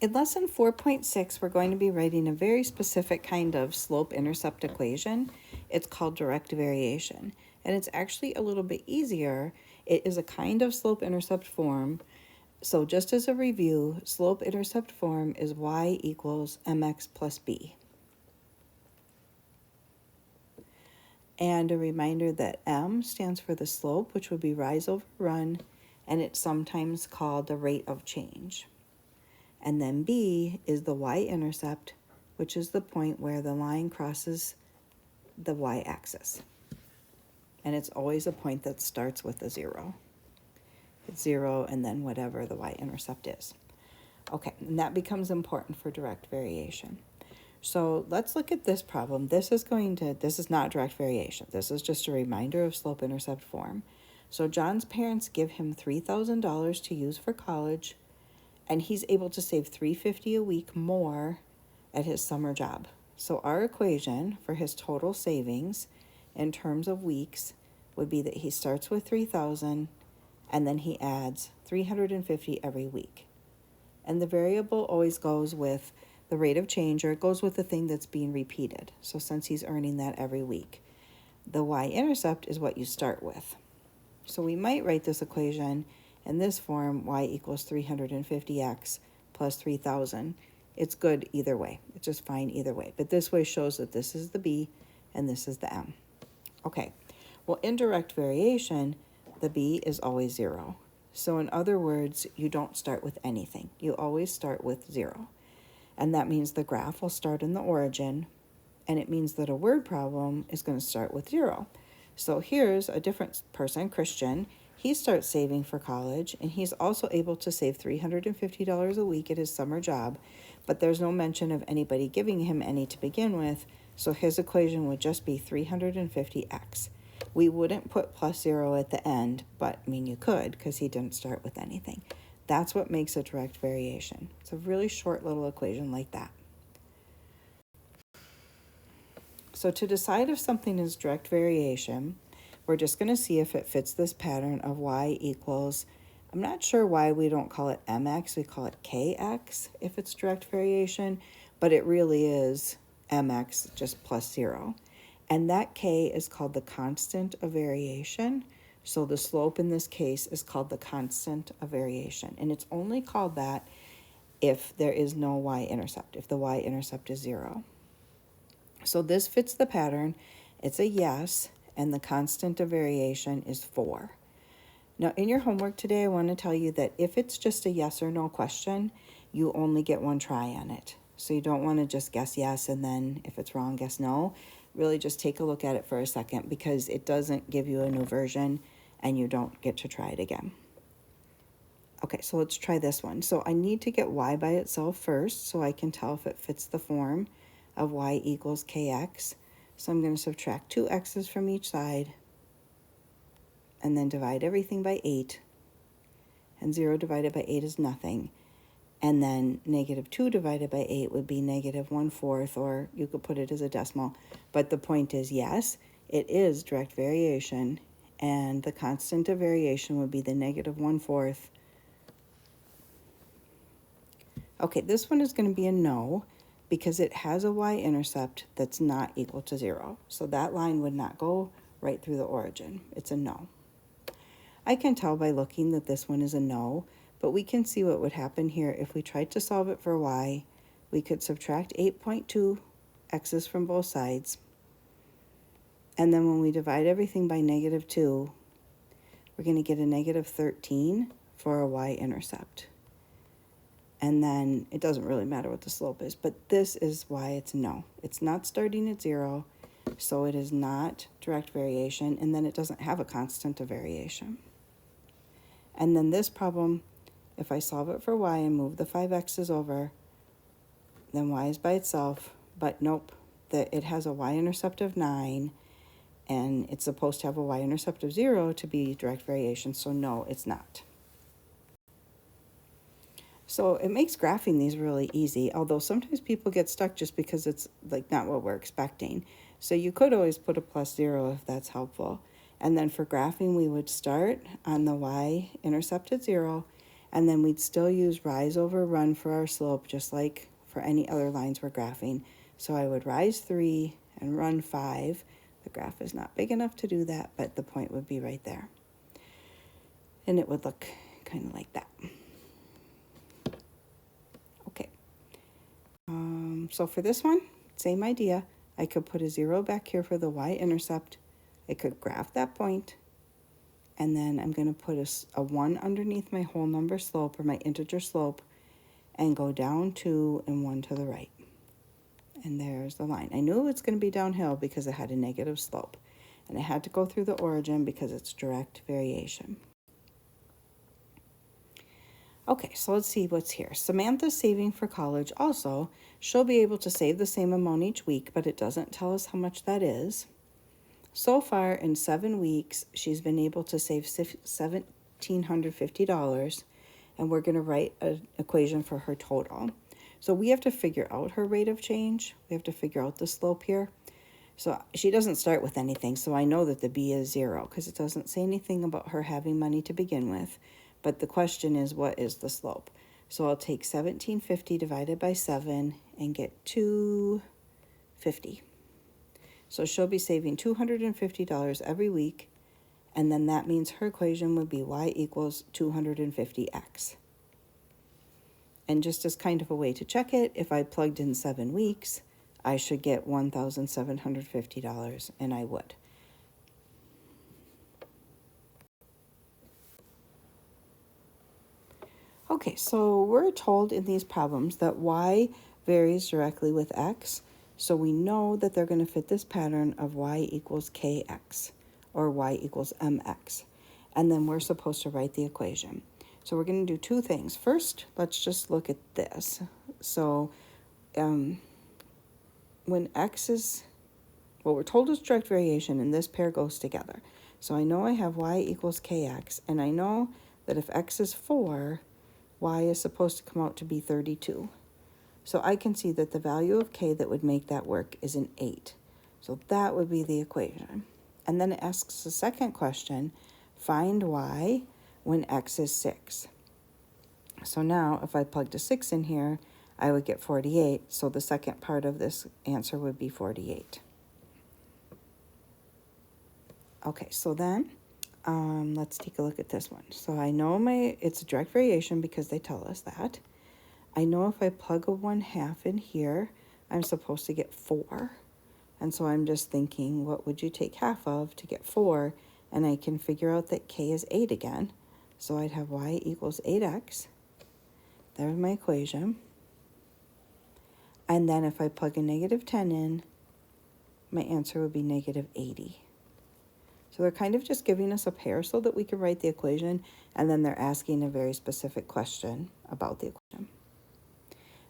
In lesson 4.6, we're going to be writing a very specific kind of slope-intercept equation. It's called direct variation, and it's actually a little bit easier. It is a kind of slope-intercept form. So just as a review, slope-intercept form is y equals mx plus b. And a reminder that m stands for the slope, which would be rise over run, and it's sometimes called the rate of change. And then b is the y-intercept, which is the point where the line crosses the y-axis. And it's always a point that starts with a 0. It's 0 and then whatever the y-intercept is. Okay, and that becomes important for direct variation. So let's look at this problem. This is not direct variation. This is just a reminder of slope-intercept form. So John's parents give him $3,000 to use for college, and he's able to save $350 a week more at his summer job. So our equation for his total savings in terms of weeks would be that he starts with $3,000 and then he adds $350 every week. And the variable always goes with the rate of change, or it goes with the thing that's being repeated. So since he's earning that every week, the y-intercept is what you start with. So we might write this equation in this form, y equals 350x plus 3,000. It's good either way. It's just fine either way. But this way shows that this is the b and this is the m. Okay, well, in direct variation, the b is always 0. So in other words, you don't start with anything. You always start with 0. And that means the graph will start in the origin, and it means that a word problem is going to start with 0. So here's a different person, Christian. He starts saving for college, and he's also able to save $350 a week at his summer job, but there's no mention of anybody giving him any to begin with, so his equation would just be 350x. We wouldn't put plus 0 at the end, but I mean you could because he didn't start with anything. That's what makes a direct variation. It's a really short little equation like that. So to decide if something is direct variation, we're just going to see if it fits this pattern of y equals, I'm not sure why we don't call it mx, we call it kx if it's direct variation, but it really is mx just plus 0. And that k is called the constant of variation. So the slope in this case is called the constant of variation. And it's only called that if there is no y-intercept, if the y-intercept is 0. So this fits the pattern. It's a yes, and the constant of variation is 4. Now, in your homework today, I want to tell you that if it's just a yes or no question, you only get one try on it. So you don't want to just guess yes, and then if it's wrong, guess no. Really just take a look at it for a second, because it doesn't give you a new version, and you don't get to try it again. Okay, so let's try this one. So I need to get y by itself first, so I can tell if it fits the form of y equals kx. So I'm going to subtract 2 x's from each side, and then divide everything by 8. And 0 divided by 8 is nothing. And then negative 2 divided by 8 would be negative 1/4, or you could put it as a decimal. But the point is, yes, it is direct variation, and the constant of variation would be the negative 1/4. Okay, this one is going to be a no, because it has a y-intercept that's not equal to 0. So that line would not go right through the origin. It's a no. I can tell by looking that this one is a no, but we can see what would happen here if we tried to solve it for y. We could subtract 8.2 x's from both sides. And then when we divide everything by negative 2, we're going to get a negative 13 for a y-intercept. And then it doesn't really matter what the slope is, but this is why it's no. It's not starting at 0, so it is not direct variation, and then it doesn't have a constant of variation. And then this problem, if I solve it for y and move the 5 x's over, then y is by itself, but nope, it has a y-intercept of 9, and it's supposed to have a y-intercept of 0 to be direct variation, so no, it's not. So it makes graphing these really easy, although sometimes people get stuck just because it's like not what we're expecting. So you could always put a plus 0 if that's helpful. And then for graphing, we would start on the y-intercept at 0, And then we'd still use rise over run for our slope, just like for any other lines we're graphing. So I would rise 3 and run 5. The graph is not big enough to do that, but the point would be right there. And it would look kind of like that. Okay. So for this one, same idea. I could put a 0 back here for the y-intercept. I could graph that point, and then I'm going to put a 1 underneath my whole number slope, or my integer slope, and go down 2 and 1 to the right. And there's the line. I knew it's going to be downhill because it had a negative slope, and I had to go through the origin because it's direct variation. Okay, so let's see what's here. Samantha's saving for college also. She'll be able to save the same amount each week, but it doesn't tell us how much that is. So far, in 7 weeks, she's been able to save $1,750, and we're going to write an equation for her total. So we have to figure out her rate of change. We have to figure out the slope here. So she doesn't start with anything, so I know that the b is 0 because it doesn't say anything about her having money to begin with. But the question is, what is the slope? So I'll take 1,750 divided by 7 and get 250. So she'll be saving $250 every week, and then that means her equation would be y equals 250x. And just as kind of a way to check it, if I plugged in 7 weeks, I should get $1,750, and I would. Okay, so we're told in these problems that y varies directly with x, so we know that they're going to fit this pattern of y equals kx, or y equals mx, and then we're supposed to write the equation. So we're going to do 2 things. First, let's just look at this. So when x is, well, we're told it's direct variation, and this pair goes together. So I know I have y equals kx, and I know that if x is 4, y is supposed to come out to be 32. So I can see that the value of k that would make that work is an 8. So that would be the equation. And then it asks the second question, find y when x is 6. So now if I plugged a 6 in here, I would get 48. So the second part of this answer would be 48. Okay, so then let's take a look at this one. So I know it's a direct variation because they tell us that. I know if I plug a 1/2 in here, I'm supposed to get 4. And so I'm just thinking, what would you take half of to get 4? And I can figure out that k is 8 again. So I'd have y equals 8x. There's my equation. And then if I plug a -10 in, my answer would be -80. So they're kind of just giving us a pair so that we can write the equation, and then they're asking a very specific question about the equation.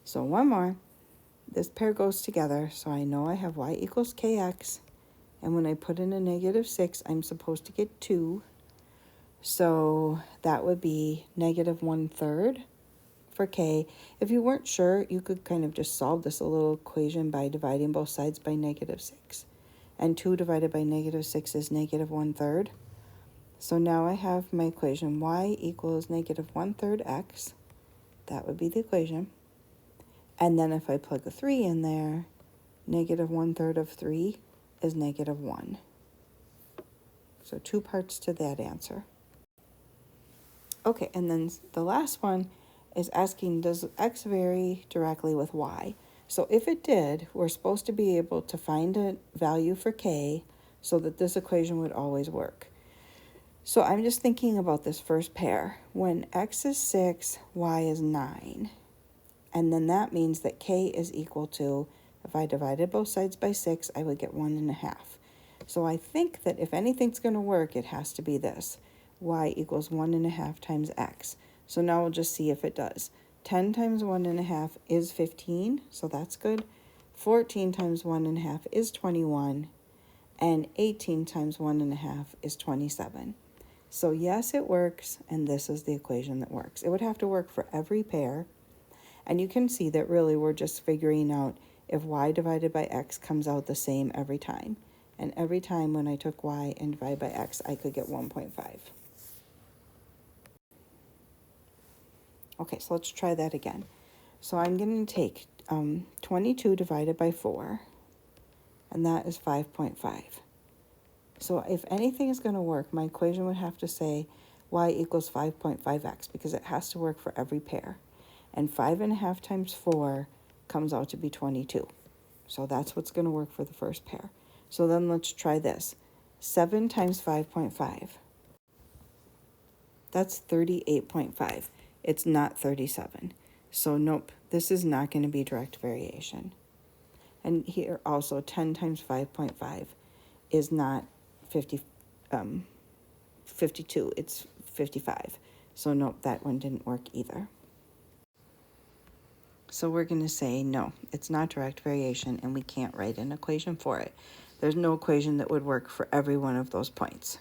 So one more. This pair goes together, so I know I have y equals kx, and when I put in a -6, I'm supposed to get 2. So that would be -1/3 for k. If you weren't sure, you could kind of just solve this little equation by dividing both sides by -6. And 2 divided by -6 is -1/3. So now I have my equation y equals -1/3 x. That would be the equation. And then if I plug a 3 in there, -1/3 of 3 is -1. So 2 parts to that answer. Okay, and then the last one is asking, does x vary directly with y? So if it did, we're supposed to be able to find a value for k so that this equation would always work. So I'm just thinking about this first pair. When x is 6, y is 9. And then that means that k is equal to, if I divided both sides by 6, I would get 1.5. So I think that if anything's going to work, it has to be this. Y equals 1.5 times x. So now we'll just see if it does. 10 times 1.5 is 15, so that's good. 14 times 1.5 is 21, and 18 times 1.5 is 27. So yes, it works, and this is the equation that works. It would have to work for every pair, and you can see that really we're just figuring out if y divided by x comes out the same every time. And every time when I took y and divided by x, I could get 1.5. Okay, so let's try that again. So I'm going to take 22 divided by 4, and that is 5.5. So if anything is going to work, my equation would have to say y equals 5.5x, because it has to work for every pair. And 5.5 times 4 comes out to be 22. So that's what's going to work for the first pair. So then let's try this. 7 times 5.5. That's 38.5. It's not 37. So nope, this is not going to be direct variation. And here also 10 times 5.5 is not 52, it's 55. So nope, that one didn't work either. So we're going to say no, it's not direct variation, and we can't write an equation for it. There's no equation that would work for every one of those points.